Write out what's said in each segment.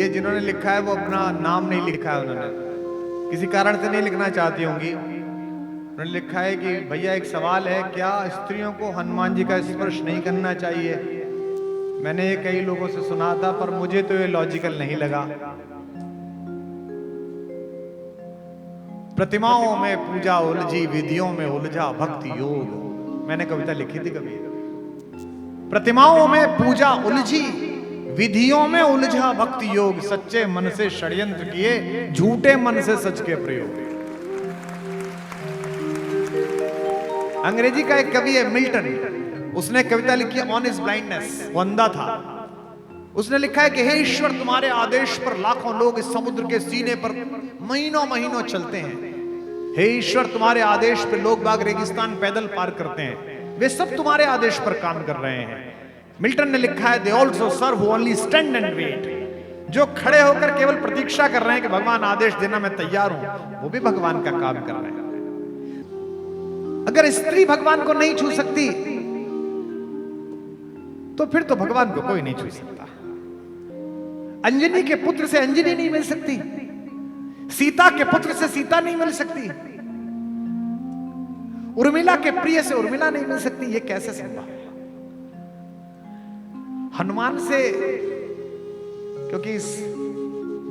ये जिन्होंने लिखा है वो अपना नाम नहीं लिखा है, उन्होंने किसी कारण से नहीं लिखना चाहती होंगी। उन्होंने लिखा है कि भैया एक सवाल है, क्या स्त्रियों को हनुमान जी का स्पर्श नहीं करना चाहिए? मैंने ये कई लोगों से सुना था, पर मुझे तो ये लॉजिकल नहीं लगा। प्रतिमाओं में पूजा उलझी, विधियों में उलझा भक्ति योग। मैंने कविता लिखी थी कभी। प्रतिमाओं में पूजा उलझी, विधियों में उलझा भक्ति योग। सच्चे मन से षड्यंत्र किए, झूठे मन से सच के प्रयोग। अंग्रेजी का एक कवि है मिल्टन, उसने कविता लिखी है ऑन हिज ब्लाइंडनेस। वो अंधा था। उसने लिखा है कि हे ईश्वर, तुम्हारे आदेश पर लाखों लोग इस समुद्र के सीने पर महीनों महीनों चलते हैं। हे ईश्वर, तुम्हारे आदेश पर लोग बाग रेगिस्तान पैदल पार करते हैं। वे सब तुम्हारे आदेश पर काम कर रहे हैं। मिल्टन ने लिखा है, they also serve only stand and wait. जो खड़े होकर केवल प्रतीक्षा कर रहे हैं कि भगवान आदेश देना मैं तैयार हूं, वो भी भगवान का काम कर रहे हैं। अगर स्त्री भगवान को नहीं छू सकती तो फिर तो भगवान को कोई नहीं छू सकता। अंजनी के पुत्र से अंजनी नहीं मिल सकती, सीता के पुत्र से सीता नहीं मिल सकती, उर्मिला के प्रिय से उर्मिला नहीं मिल सकती। ये कैसे संभव? हनुमान से, क्योंकि इस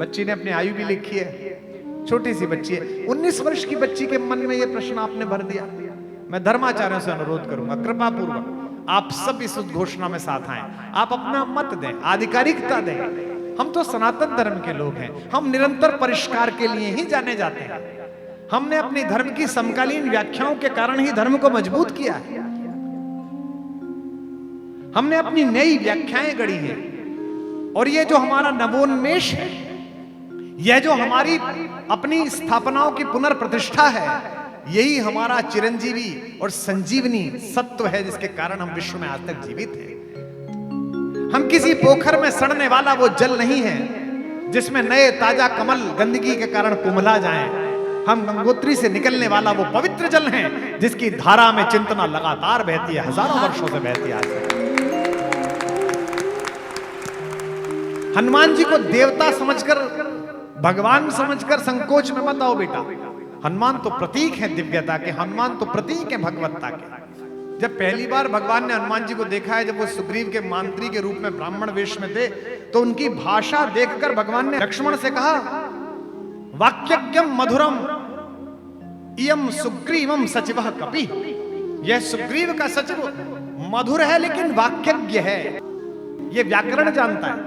बच्ची ने अपनी आयु भी लिखी है, छोटी सी बच्ची है, 19 वर्ष की बच्ची के मन में यह प्रश्न आपने भर दिया। मैं धर्माचार्यों से अनुरोध करूंगा, कृपा पूर्वक आप सब इस उद्घोषणा में साथ आए। आप अपना मत दें, आधिकारिकता दें। हम तो सनातन धर्म के लोग हैं, हम निरंतर परिष्कार के लिए ही जाने जाते हैं। हमने अपने धर्म की समकालीन व्याख्याओं के कारण ही धर्म को मजबूत किया है। हमने अपनी नई व्याख्याएं गढ़ी हैं, और ये जो हमारा नवोन्मेष है, यह जो हमारी अपनी स्थापनाओं की पुनर्प्रतिष्ठा है, यही हमारा चिरंजीवी और संजीवनी सत्व है, जिसके कारण हम विश्व में आज तक जीवित हैं। हम किसी पोखर में सड़ने वाला वो जल नहीं है जिसमें नए ताजा कमल गंदगी के कारण कुमला जाएं। हम गंगोत्री से निकलने वाला वो पवित्र जल है जिसकी धारा में चिंतना लगातार बहती है, हजारों वर्षों से बहती है। हनुमान जी को देवता समझकर, भगवान समझकर संकोच में मत आओ बेटा। हनुमान तो प्रतीक है दिव्यता के, हनुमान तो प्रतीक है भगवत्ता के। जब पहली बार भगवान ने हनुमान जी को देखा है, जब वो सुग्रीव के मंत्री के रूप में ब्राह्मण वेश में थे, तो उनकी भाषा देखकर भगवान ने लक्ष्मण से कहा, वाक्यज्ञम मधुरम इयम सुग्रीवम सचिवः कपि। यह सुग्रीव का सचिव मधुर है लेकिन वाक्यज्ञ है, यह व्याकरण जानता है,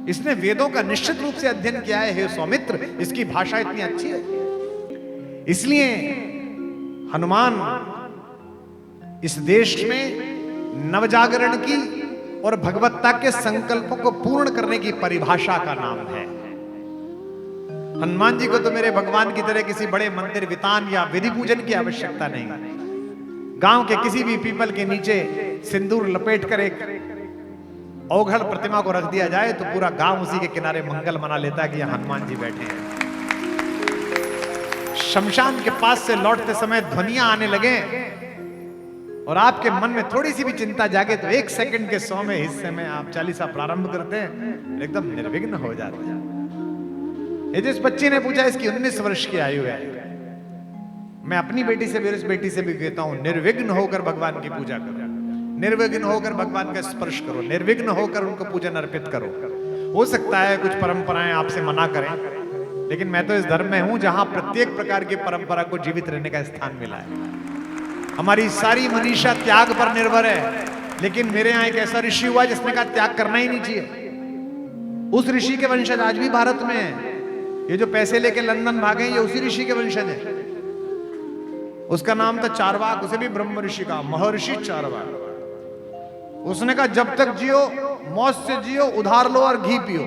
इसने वेदों का निश्चित रूप से अध्ययन किया है। हे सौमित्र, इसकी भाषा इतनी अच्छी है। इसलिए हनुमान इस देश में नवजागरण की और भगवत्ता के संकल्पों को पूर्ण करने की परिभाषा का नाम है। हनुमान जी को तो मेरे भगवान की तरह किसी बड़े मंदिर वितान या विधि पूजन की आवश्यकता नहीं। गांव के किसी भी पीपल के नीचे सिंदूर लपेटकर एक अवघड़ प्रतिमा को रख दिया जाए तो पूरा गांव उसी के किनारे मंगल मना लेता है कि यहां हनुमान जी बैठे हैं। शमशान के पास से लौटते समय ध्वनियां आने लगे और आपके मन में थोड़ी सी भी चिंता जागे तो 1 सेकंड के 100वें हिस्से में आप चालीसा प्रारंभ करते हैं, एकदम निर्विघ्न हो जाते हैं। ये जिस बच्ची ने पूछा, इसकी 19 वर्ष की आयु है। मैं अपनी बेटी से भी और इस बेटी से भी कहता हूं, निर्विघ्न होकर भगवान की पूजा करो, निर्विघ्न होकर भगवान का स्पर्श करो, निर्विघ्न होकर उनको पूजन अर्पित करो। हो सकता है कुछ परंपराएं आपसे मना करें, लेकिन मैं तो इस धर्म में हूं जहां प्रत्येक प्रकार की परंपरा को जीवित रहने का स्थान मिला है। हमारी सारी मनीषा त्याग पर निर्भर है, लेकिन मेरे यहां एक ऐसा ऋषि हुआ जिसने कहा त्याग करना ही नहीं चाहिए। उस ऋषि के वंशज आज भी भारत में है। ये जो पैसे लेके लंदन भागे, ये उसी ऋषि के वंशज है। उसका नाम था चारवाक, उसे भी ब्रह्म ऋषि का, महर्षि चारवाक। उसने कहा जब तक जियो मौज से जियो, उधार लो और घी पियो,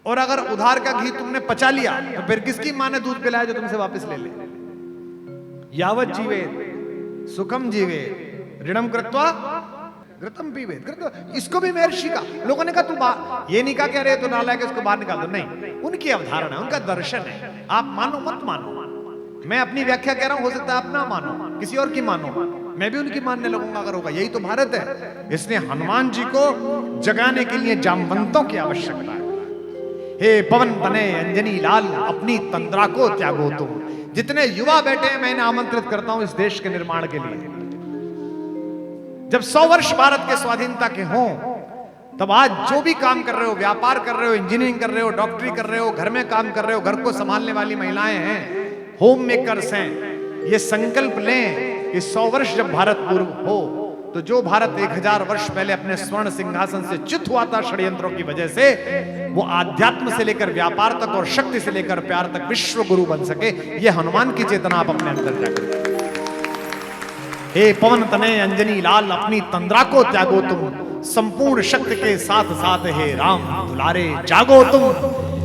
और अगर उधार का घी तुमने पचा लिया तो फिर किसकी मां ने दूध पिलाया जो तुमसे वापस ले ले। यावत जीवे सुखम जीवे ऋणम कृत्वा घृतम पीवे। इसको भी महर्षि का, लोगों ने कहा तू ये नहीं कहा कि अरे तो नालायक इसको बाहर निकाल दो, नहीं, उनकी अवधारणा, उनका दर्शन है। आप मानो मत मानो, मैं अपनी व्याख्या कह रहा हूं, हो सकता है आप ना मानो, किसी और की मानो, मैं भी उनकी मानने लगूंगा अगर होगा। यही तो भारत है। इसलिए हनुमान जी को जगाने के लिए जामवंतों की आवश्यकता है। हे पवन तने अंजनी लाल अपनी तंद्रा को त्यागो तुम। जितने युवा बैठे हैं मैं इन्हें आमंत्रित करता हूं इस देश के निर्माण के लिए। जब 100 वर्ष भारत के स्वाधीनता के हों तब आज जो भी काम कर रहे हो, व्यापार कर रहे हो, इंजीनियरिंग कर रहे हो, डॉक्टरी कर रहे हो, घर में काम कर रहे हो, घर को संभालने वाली महिलाएं हैं, होम मेकर्स हैं, ये संकल्प लें कि 100 वर्ष जब भारत पूर्व हो तो जो भारत 1000 वर्ष पहले अपने स्वर्ण सिंहासन से च्युत हुआ था षड्यंत्रों की वजह से, वो आध्यात्म से लेकर व्यापार तक और शक्ति से लेकर प्यार तक विश्व गुरु बन सके। ये हनुमान की चेतना आप अपने अंदर जाकर। हे पवन तने अंजनी लाल अपनी तंद्रा को त्यागो तुम, संपूर्ण शक्ति के साथ साथ हे राम दुलारे जागो तुम।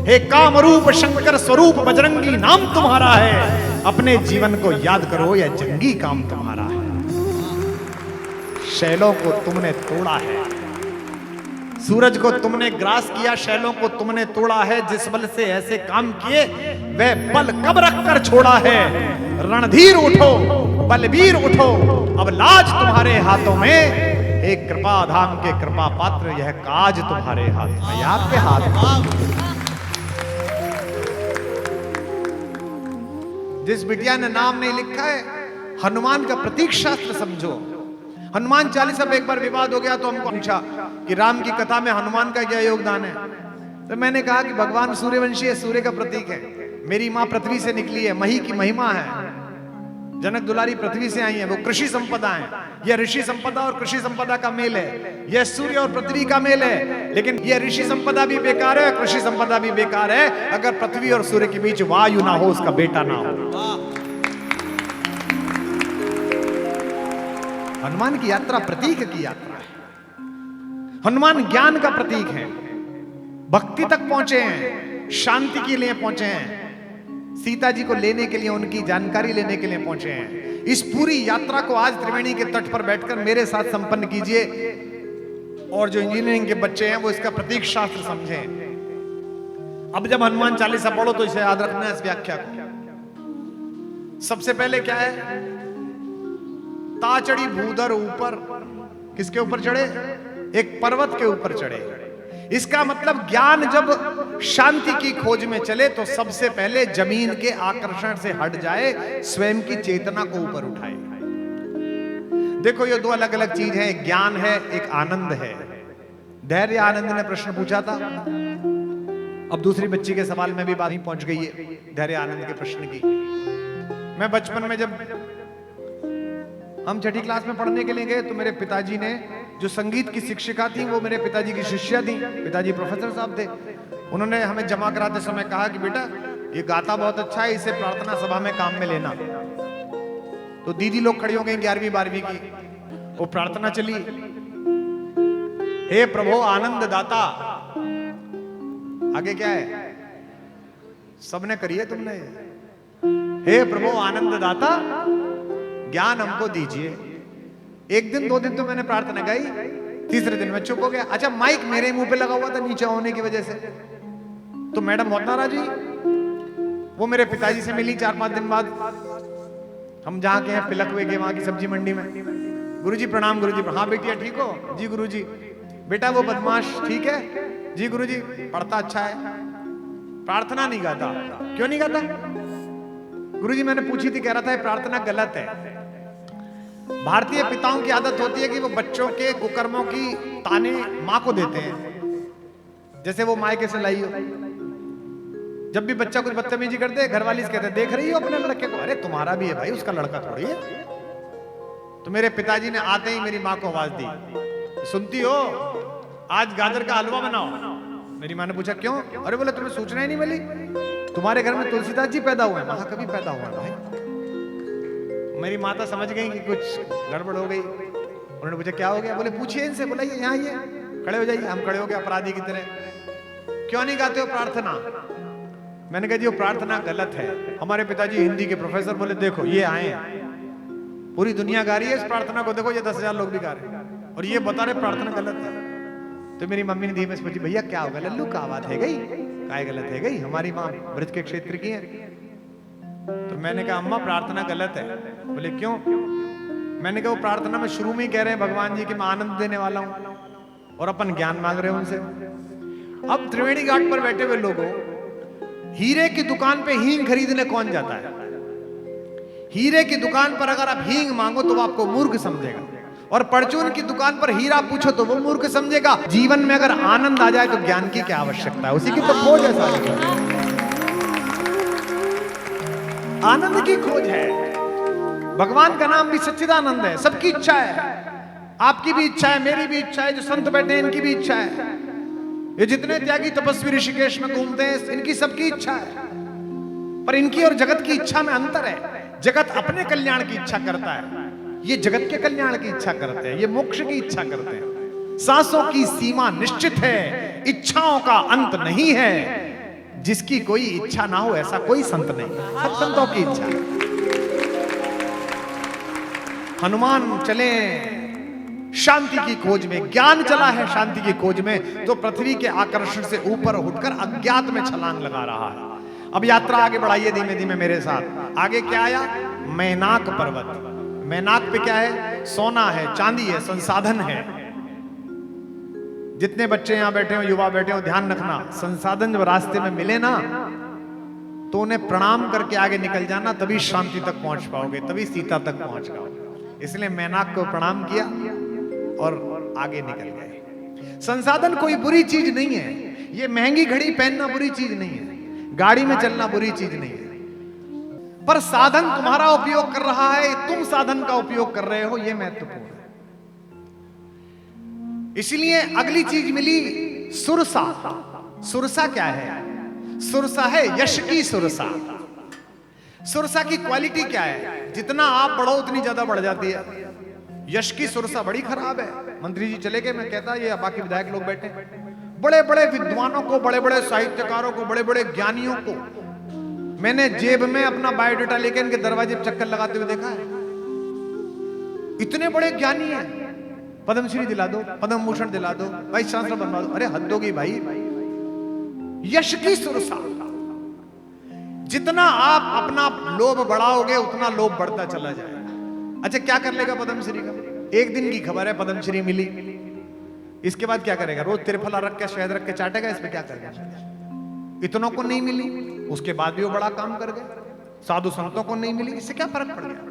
हे कामरूप शंकर स्वरूप बजरंगी नाम तुम्हारा है, अपने जीवन को याद करो यह जंगी काम तुम्हारा है। शैलों को तुमने तोड़ा है, सूरज को तुमने ग्रास किया, शैलों को तुमने तोड़ा है। जिस बल से ऐसे काम किए वह बल कब रख कर छोड़ा है। रणधीर उठो बलबीर उठो, अब लाज तुम्हारे हाथों में। एक कृपा धाम के कृपा पात्र यह काज तुम्हारे हाथ में, आपके हाथ में। जिस बिटिया ने नाम नहीं लिखा है, हनुमान का प्रतीक शास्त्र समझो। हनुमान चालीसा पे एक बार विवाद हो गया तो हमको पूछा कि राम की कथा में हनुमान का क्या योगदान है। तो मैंने कहा कि भगवान सूर्यवंशी है, सूर्य का प्रतीक है। मेरी माँ पृथ्वी से निकली है, मही की महिमा है। जनक दुलारी पृथ्वी से आई है, वो कृषि संपदा है। यह ऋषि संपदा और कृषि संपदा का मेल है, यह सूर्य और पृथ्वी का मेल है। लेकिन यह ऋषि संपदा भी बेकार है, कृषि संपदा भी बेकार है अगर पृथ्वी और सूर्य के बीच वायु ना हो, उसका बेटा ना हो। हनुमान की यात्रा प्रतीक की यात्रा है। हनुमान ज्ञान का प्रतीक है, भक्ति तक पहुंचे हैं, शांति के लिए पहुंचे हैं, सीता जी को लेने के लिए, उनकी जानकारी लेने के लिए पहुंचे हैं। इस पूरी यात्रा को आज त्रिवेणी के तट पर बैठकर मेरे साथ संपन्न कीजिए। और जो इंजीनियरिंग के बच्चे हैं वो इसका प्रतीक शास्त्र समझें। अब जब हनुमान चालीसा पढ़ो तो इसे याद रखना है, इस व्याख्या को। सबसे पहले क्या है, ताचड़ी भूधर ऊपर, किसके ऊपर चढ़े? एक पर्वत के ऊपर चढ़े। इसका मतलब ज्ञान जब शांति की खोज में चले तो सबसे पहले जमीन के आकर्षण से हट जाए, स्वयं की चेतना को ऊपर उठाए। देखो ये दो अलग अलग चीज है, एक ज्ञान है, एक आनंद है। धैर्य आनंद ने प्रश्न पूछा था, अब दूसरी बच्ची के सवाल में भी बात ही पहुंच गई है धैर्य आनंद के प्रश्न की। मैं बचपन में जब हम छठी क्लास में पढ़ने के लिए गए तो मेरे पिताजी ने, जो संगीत की शिक्षिका थी वो मेरे पिताजी की शिष्या थी, पिताजी प्रोफेसर साहब थे। उन्होंने हमें जमा कराते समय कहा कि बेटा ये गाता बहुत अच्छा है, इसे प्रार्थना सभा में काम में लेना। तो दीदी लोग खड़ी हो गई 11वीं 12वीं की, वो प्रार्थना चली, हे प्रभु आनंद दाता। आगे क्या है, सबने करिए तुमने, हे प्रभु आनंद दाता ज्ञान हमको दीजिए। एक दिन 2 दिन तो मैंने प्रार्थना गाई, तीसरे दिन मैं चुप हो गया। अच्छा माइक मेरे मुंह पे लगा हुआ था नीचे होने की वजह से, तो मैडम बहुत नाराज हुई। वो मेरे पिताजी से मिली 4-5 दिन बाद, हम जहाँ के हैं पिलकवे के, वहां की सब्जी मंडी में। गुरुजी प्रणाम। गुरुजी हाँ बेटिया ठीक हो? जी गुरुजी। बेटा वो बदमाश ठीक है? जी गुरुजी। पढ़ता अच्छा है, प्रार्थना नहीं गाता। क्यों नहीं गाता? गुरुजी मैंने पूछी थी, कह रहा था प्रार्थना गलत है। भारतीय पिताओं की आदत होती है कि वो बच्चों के कुकर्मों की ताने माँ को देते हैं, जैसे वो मायके से लाई हो। जब भी बच्चा कुछ बदतमीजी करते घर वाली से कहते देख रही हो अपने लड़के को? अरे तुम्हारा भी है भाई, उसका लड़का थोड़ी है। तो मेरे पिताजी ने आते ही मेरी माँ को आवाज दी, सुनती हो आज गाजर का हलवा बनाओ। मेरी माँ ने पूछा क्यों? अरे बोले तुम्हें सूचना ही नहीं मिली, तुम्हारे घर में तुलसीदास जी पैदा हुए हैं। महा कभी पैदा हुआ है भाई। मेरी माता समझ गई कि कुछ गड़बड़ हो गई। उन्होंने पूछा क्या हो गया? बोले पूछिए इनसे। बोला ये यहाँ आइए, खड़े हो जाइए। हम खड़े हो गए अपराधी की तरह। क्यों नहीं गाते हो प्रार्थना? मैंने कहा जी वो प्रार्थना गलत है। हमारे पिताजी हिंदी के प्रोफेसर बोले देखो ये आए, पूरी दुनिया गा रही है इस प्रार्थना को, देखो ये 10,000 लोग भी गा रहे हैं और ये बता रहे प्रार्थना गलत है। तो मेरी मम्मी ने धीमे से पूछी भैया क्या होगा? लल्लू का बात है गई, काय गलत है गई? हमारी माँ ब्रज के क्षेत्र की है। तो मैंने कहा अम्मा प्रार्थना गलत है। बोले क्यों? मैंने कहा वो प्रार्थना में शुरू में ही कह रहे हैं भगवान जी कि मैं आनंद देने वाला हूं और अपन ज्ञान मांग रहे हैं उनसे। अब त्रिवेणी घाट पर बैठे हुए लोगों, हीरे की दुकान पे हींग खरीदने कौन जाता है? हीरे की दुकान पर अगर आप हींग मांगो तो वो आपको मूर्ख समझेगा, और परचून की दुकान पर हीरा पूछो तो वो मूर्ख समझेगा। जीवन में अगर आनंद आ जाए तो ज्ञान की क्या आवश्यकता है? उसी की तो खोज है सारी। आनंद की खोज है। भगवान का नाम भी सच्चिदानंद है। सबकी इच्छा है, आपकी भी इच्छा है, मेरी भी इच्छा है, जो संत बैठे हैं इनकी भी इच्छा है, ये जितने त्यागी तपस्वी ऋषिकेश में घूमते हैं इनकी सबकी इच्छा है। पर इनकी और जगत की इच्छा में अंतर है। जगत अपने कल्याण की इच्छा करता है, ये जगत के कल्याण की इच्छा करते हैं, ये मोक्ष की इच्छा करते हैं। सांसों की सीमा निश्चित है, इच्छाओं का अंत नहीं है। जिसकी कोई इच्छा ना हो ऐसा कोई संत नहीं, सब संतों की इच्छा है। हनुमान चले शांति की खोज में, ज्ञान चला है शांति की खोज में, तो पृथ्वी के आकर्षण से ऊपर उठकर अज्ञात में छलांग लगा रहा है। अब यात्रा आगे बढ़ाइए धीमे धीमे मेरे साथ। आगे क्या आया? मैनाक पर्वत। मैनाक पे क्या है? सोना है, चांदी है, संसाधन है। जितने बच्चे यहां बैठे हो, युवा बैठे हो, ध्यान रखना, संसाधन जब रास्ते में मिले ना तो उन्हें प्रणाम करके आगे निकल जाना, तभी शांति तक पहुंच पाओगे, तभी सीता तक पहुंच पाओगे। इसलिए मैनाक को प्रणाम किया और आगे निकल गए। संसाधन कोई बुरी चीज नहीं है। ये महंगी घड़ी पहनना बुरी चीज नहीं है, गाड़ी में चलना बुरी चीज नहीं है, पर साधन तुम्हारा उपयोग कर रहा है, तुम साधन का उपयोग कर रहे हो, यह महत्वपूर्ण है। इसलिए अगली चीज मिली सुरसा। सुरसा क्या है? सुरसा है यश की सुरसा। सुरसा की क्वालिटी क्या है? जितना आप बढ़ो उतनी ज्यादा बढ़ जाती है। यश की सुरसा बड़ी खराब है। मंत्री जी चले गए, मैं कहता ये बाकी विधायक लोग बैठे, बड़े बड़े विद्वानों को, बड़े बड़े साहित्यकारों को, बड़े बड़े ज्ञानियों को मैंने जेब में अपना बायोडाटा लेके इनके दरवाजे पर चक्कर लगाते हुए देखा है। इतने बड़े ज्ञानी हैं, पद्मश्री दिला दो, पद्म भूषण दिला दो, वाइस चांसलर बनवा दो। अरे हद होगी भाई। यश की सुरसा, जितना आप अपना लोभ बढ़ाओगे उतना लोभ बढ़ता चला जाएगा। अच्छा क्या कर लेगा पद्मश्री का? एक दिन की खबर है, पद्मश्री मिली, इसके बाद क्या करेगा? रोज त्रिफला रख के, शहद रख के चाटेगा, इस पे क्या करेगा? इतनों को नहीं मिली, उसके बाद भी वो बड़ा काम कर गए। साधु संतों को नहीं मिली, इससे क्या फर्क पड़ गया?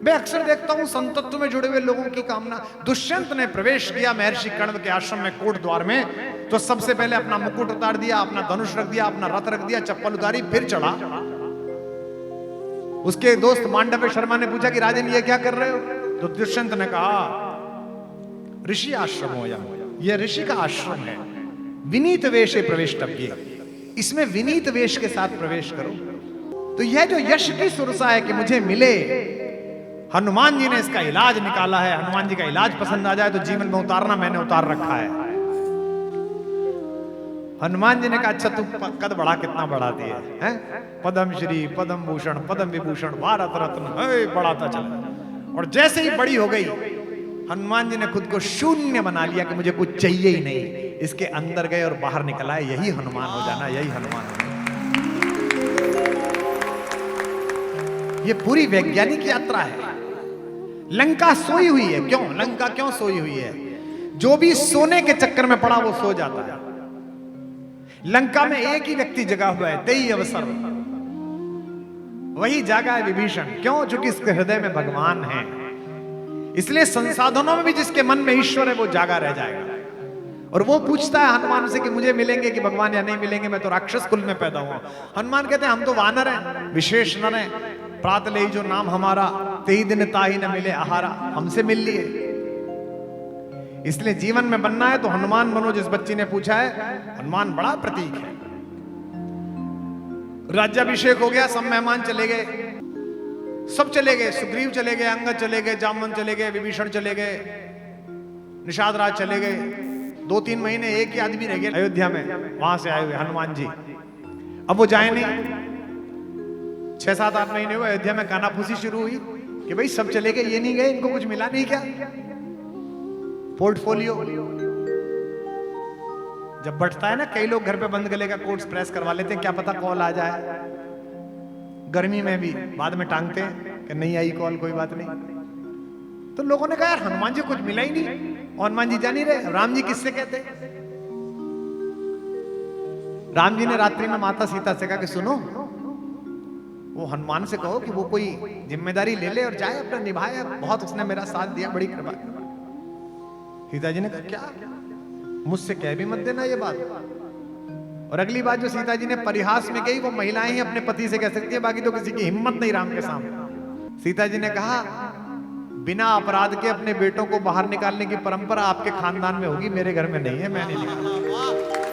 मैं अक्सर देखता हूं संतत्व में जुड़े हुए लोगों की कामना। दुष्यंत ने प्रवेश किया महर्षि कर्ण के आश्रम में, कोट द्वार में, तो सबसे पहले अपना मुकुट उतार दिया, अपना धनुष रख दिया, अपना रथ रख दिया, चप्पल उतारी, फिर चढ़ा। उसके दोस्त मांडव्य शर्मा ने पूछा कि राजन ये क्या कर रहे हो? तो दुष्यंत ने कहा ऋषि आश्रम हो, यह ऋषि का आश्रम है, विनीत वेशे प्रवेष्टव्ये, इसमें विनीत वेश के साथ प्रवेश करो। तो यह जो यश की सुरसा है कि मुझे मिले, हनुमान जी ने इसका इलाज निकाला है। हनुमान जी का इलाज पसंद आ जाए तो जीवन में उतारना, मैंने उतार रखा है। हनुमान जी ने कहा अच्छा तू कद बढ़ा, कितना बढ़ा दिया है? पद्मश्री, पद्म भूषण, पद्म विभूषण, भारत रत्न, बढ़ाता चला। और जैसे ही बड़ी हो गई, हनुमान जी ने खुद को शून्य बना लिया कि मुझे कुछ चाहिए ही नहीं। इसके अंदर गए और बाहर निकल आए। यही हनुमान हो जाना, यही हनुमान हो जाना। ये पूरी वैज्ञानिक यात्रा है। लंका सोई हुई है। क्यों लंका क्यों सोई हुई है? जो भी सोने के चक्कर में पड़ा वो सो जाता है। लंका में एक ही व्यक्ति जगा हुआ है, तेई अवसर, वही जागा है विभीषण। क्यों? चूंकि इसके हृदय में भगवान है। इसलिए संसाधनों में भी जिसके मन में ईश्वर है वो जागा रह जाएगा। और वो पूछता है हनुमान से कि मुझे मिलेंगे कि भगवान या नहीं मिलेंगे, मैं तो राक्षस कुल में पैदा हुआ। हनुमान कहते हैं हम तो वानर हैं, विशेष नर हैं, प्रात ले जो नाम हमारा, तेई दिन ताही न मिले आहारा, हमसे मिल लिए। इसलिए जीवन में बनना है तो हनुमान बनो। जिस बच्ची ने पूछा है, हनुमान बड़ा प्रतीक है। राज्याभिषेक हो गया, सब मेहमान चले गए, सब चले गए, सुग्रीव चले गए, अंगद चले गए, जामवंत चले गए, विभीषण चले गए, निषाद राज चले गए। 2-3 महीने एक ही आदमी रह गए अयोध्या में, वहां से आए हुए हनुमान जी। अब वो जाए नहीं। 6-7-8 महीने हुए, अयोध्या में कानाफूसी शुरू हुई कि भाई सब चले गए, ये नहीं गए, इनको कुछ मिला नहीं क्या? पोर्टफोलियो जब बढ़ता है ना, कई लोग घर पे बंद गले का कोट्स प्रेस करवा लेते हैं, क्या पता कॉल आ जाए। गर्मी में भी बाद में टांगते हैं कि नहीं आई कॉल, कोई बात नहीं। तो लोगों ने कहा यार हनुमान जी कुछ मिला ही नहीं, और हनुमान जी जान ही रहे राम जी किससे कहते। राम जी ने रात्रि में माता सीता से कहा कि सुनो, वो हनुमान से कहो कि वो कोई जिम्मेदारी ले ले और जाए, अपना निभाए, बहुत उसने मेरा साथ दिया, बड़ी कृपा। सीता जी ने कहा क्या, मुझसे कह भी मत देना ये बात। और अगली बात जो सीता जी ने परिहास में कही, वो महिलाएं ही अपने पति से कह सकती है, बाकी तो किसी की हिम्मत नहीं राम के सामने। सीता जी ने कहा बिना अपराध के अपने बेटों को बाहर निकालने की परंपरा आपके खानदान में होगी, मेरे घर में नहीं है, मैं नहीं निकालूंगी।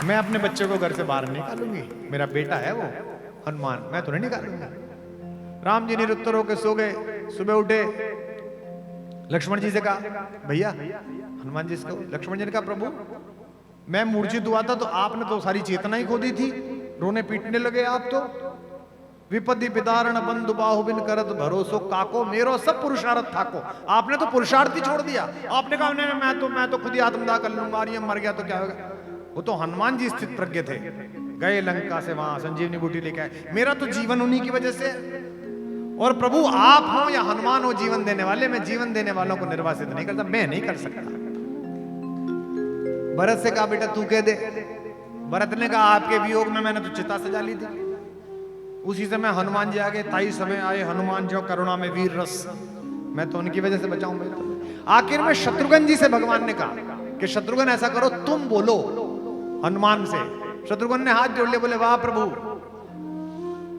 मैं अपने बच्चे को घर से बाहर निकालूंगी, मेरा बेटा है वो हनुमान, मैं तो नहीं निकालूंगा। राम जी निरुत्तर होकर सो गए। सुबह उठे, लक्ष्मण जी से कहा भैया, हनुमान जी से कहो। लक्ष्मण जी ने कहा प्रभु मैं मूर्छित हुआ था तो आपने तो सारी चेतना ही खो दी थी, रोने पीटने लगे आप तो। विपत्ति पिदारण बंधु बाहुबिन करत भरोसो काको, मेरो सब पुरुषार्थ थाको। आपने तो पुरुषार्थ ही छोड़ दिया, आपने कहा नहीं मैं तो खुद ही आत्मदाह कर लूंगा, और ये मर गया तो क्या होगा। वो तो हनुमान जी स्थित प्रज्ञ थे, गए लंका से वहां संजीवनी बूटी लेके आए। मेरा तो जीवन उन्हीं की वजह से। और प्रभु आप हो या हनुमान हो जीवन देने वाले, मैं जीवन देने वालों को निर्वासित नहीं करता, मैं नहीं कर सकता। भरत से कहा बेटा तू कह दे। भरत ने कहा आपके वियोग में मैंने तो चिता सजा ली थी। उसी समय हनुमान जी आगे, ताई समय आए हनुमान जो करुणा में वीर रस, मैं तो उनकी वजह से बचाऊं। आखिर में शत्रुघ्न जी से भगवान ने कहा कि शत्रुघ्न ऐसा करो तुम बोलो हनुमान से। शत्रुघ्न ने हाथ जोड़ लिया, बोले वाह प्रभु,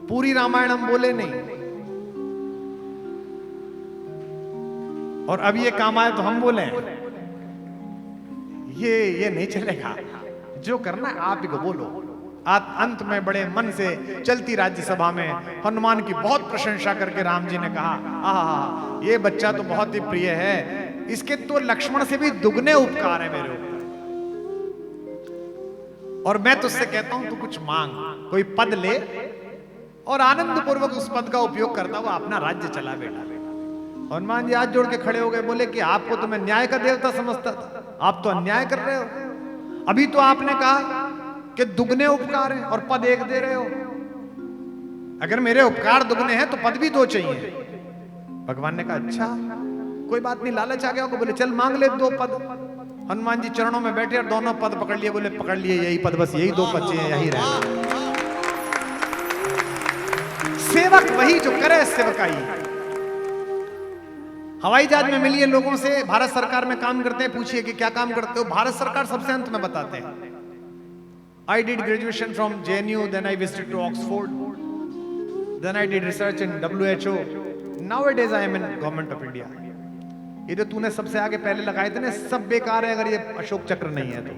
पूरी रामायण हम बोले नहीं, और अब ये काम आए तो हम बोले, ये नहीं चलेगा। जो करना है आप ही को बोलो। अंत में बड़े मन से चलती राज्यसभा में हनुमान की बहुत प्रशंसा करके राम जी ने कहा आहा, ये बच्चा तो बहुत ही प्रिय है, इसके तो लक्ष्मण से भी दुगने उपकार है मेरे ऊपर, और मैं तुझसे कहता हूं तू कुछ मांग, कोई पद ले और आनंद पूर्वक उस पद का उपयोग करता हुआ अपना राज्य चला बेटा। हनुमान जी हाथ जोड़ के खड़े हो गए, बोले कि आपको तो मैं न्याय का देवता समझता था, आप तो अन्याय कर रहे हो। अभी तो आपने कहा कि दुगने उपकार हैं और पद एक दे रहे हो। अगर मेरे उपकार दुगने हैं तो पद भी दो चाहिए। भगवान ने कहा अच्छा कोई बात नहीं, लालच आ गया होगा, बोले चल मांग ले 2 पद। हनुमान जी चरणों में बैठे और दोनों पद पकड़ लिए, बोले पकड़ लिए यही पद, बस यही 2 पद चाहिए, यही रहे। सेवक वही जो करे सेवकाई। हवाई जहाज में मिलिए लोगों से, भारत सरकार में काम करते हैं, पूछिए कि क्या काम करते हो, भारत सरकार सबसे अंत में बताते हैं। I did graduation from JNU, then I visited to Oxford, then I did research in WHO. Nowadays I am in Government of India. ये तो तूने सबसे आगे पहले लगाए थे ना, सब बेकार है अगर ये अशोक चक्र नहीं है तो।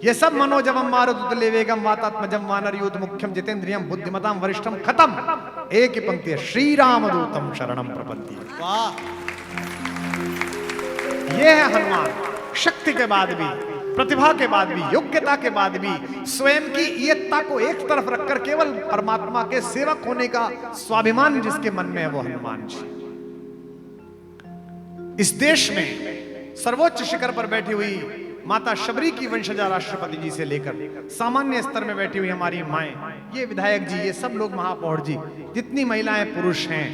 ये सब मनोजवम मारुतुल्य वेगम वातात्मजम वानरयूथ मुख्यम जितेंद्रियम बुद्धिमताम वरिष्ठम, खत्म। एक ही पंक्ति है, श्री राम दूतम शरणम प्रपद्ये। ये है हनुमान, शक्ति के बाद भी, प्रतिभा के बाद भी, योग्यता के बाद भी, स्वयं की इयत्ता को एक तरफ रखकर केवल परमात्मा के सेवक होने का स्वाभिमान जिसके मन में है वो हनुमान जी। इस देश में सर्वोच्च शिखर पर बैठी हुई माता शबरी की वंशजा राष्ट्रपति जी से लेकर सामान्य स्तर में बैठी हुई हमारी माएं, ये विधायक जी, ये सब लोग, महापौर जी, जितनी महिलाएं पुरुष हैं,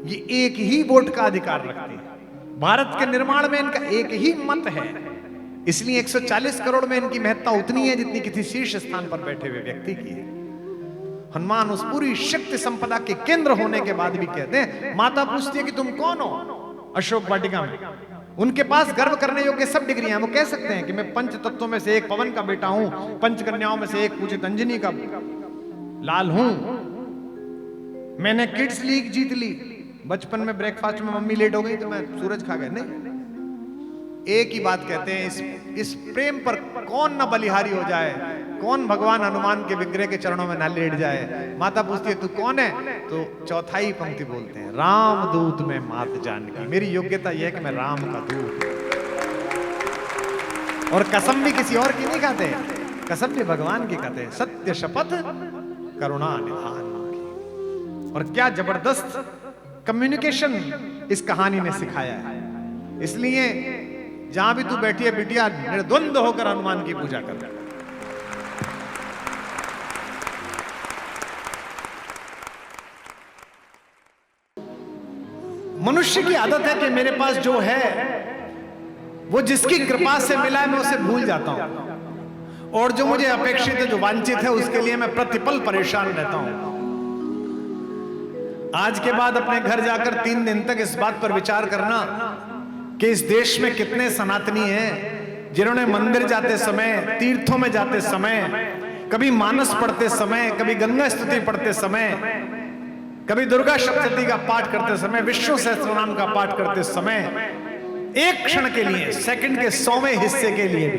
ये एक ही वोट का अधिकार रखते हैं। भारत के निर्माण में इनका एक ही मत है, इसलिए 140 करोड़ में इनकी महत्ता उतनी है जितनी किसी शीर्ष स्थान पर बैठे हुए व्यक्ति की है। हनुमान उस पूरी शक्ति संपदा के केंद्र होने के बाद भी कहते हैं, माता पूछती है कि तुम कौन हो। अशोक वाटिका में उनके पास गर्व करने योग्य सब डिग्रियां, वो कह सकते हैं कि मैं पंच तत्वों में से एक पवन का बेटा हूं, पंच कन्याओं में से एक पूजित अंजनी का लाल हूं, मैंने किड्स लीग जीत ली, बचपन में ब्रेकफास्ट में मम्मी लेट हो गई तो मैं सूरज खा गया। नहीं, एक ही बात कहते हैं, इस प्रेम पर कौन न बलिहारी हो जाए, कौन भगवान हनुमान के विग्रह के चरणों में न लेट जाए। माता पूछती है तू कौन है, तो चौथाई पंक्ति बोलते हैं, राम दूत में मात जानकी। मेरी योग्यता यह है कि मैं राम का दूत, और कसम भी किसी और की नहीं खाते, कसम भी भगवान की खाते, सत्य शपथ करुणा निधान की। और क्या जबरदस्त कम्युनिकेशन इस कहानी ने सिखाया है। इसलिए जहां भी तू बैठी है बिटिया, निर्द्वंद होकर हनुमान की पूजा कर। मनुष्य की आदत है कि मेरे पास जो है वो जिसकी कृपा से मिला है मैं उसे भूल जाता हूं, और जो मुझे अपेक्षित है, जो वांछित है, उसके लिए मैं प्रतिपल परेशान रहता हूं। आज के बाद अपने घर जाकर 3 दिन तक इस बात पर विचार करना कि इस देश में कितने सनातनी हैं जिन्होंने मंदिर जाते समय, तीर्थों में जाते समय, कभी मानस पढ़ते समय, कभी गंगा स्तुति पढ़ते समय, कभी दुर्गा सप्तशती का पाठ करते समय, विष्णु सहस्त्रनाम का पाठ करते समय, एक क्षण के लिए, सेकंड के 100वें हिस्से के लिए भी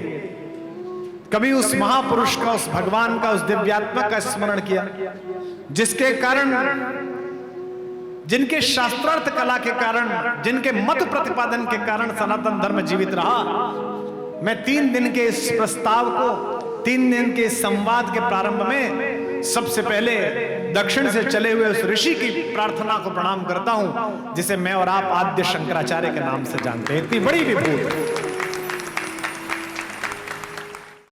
कभी उस महापुरुष का, उस भगवान का, उस दिव्यात्मा का स्मरण किया, जिसके कारण, जिनके शास्त्रार्थ कला के कारण, जिनके मत प्रतिपादन के कारण सनातन धर्म जीवित रहा। मैं 3 दिन के इस प्रस्ताव को, 3 दिन के इस संवाद के प्रारंभ में सबसे पहले दक्षिण से चले हुए उस ऋषि की प्रार्थना को प्रणाम करता हूं, जिसे मैं और आप आद्य शंकराचार्य के नाम से जानते हैं। इतनी बड़ी विभूति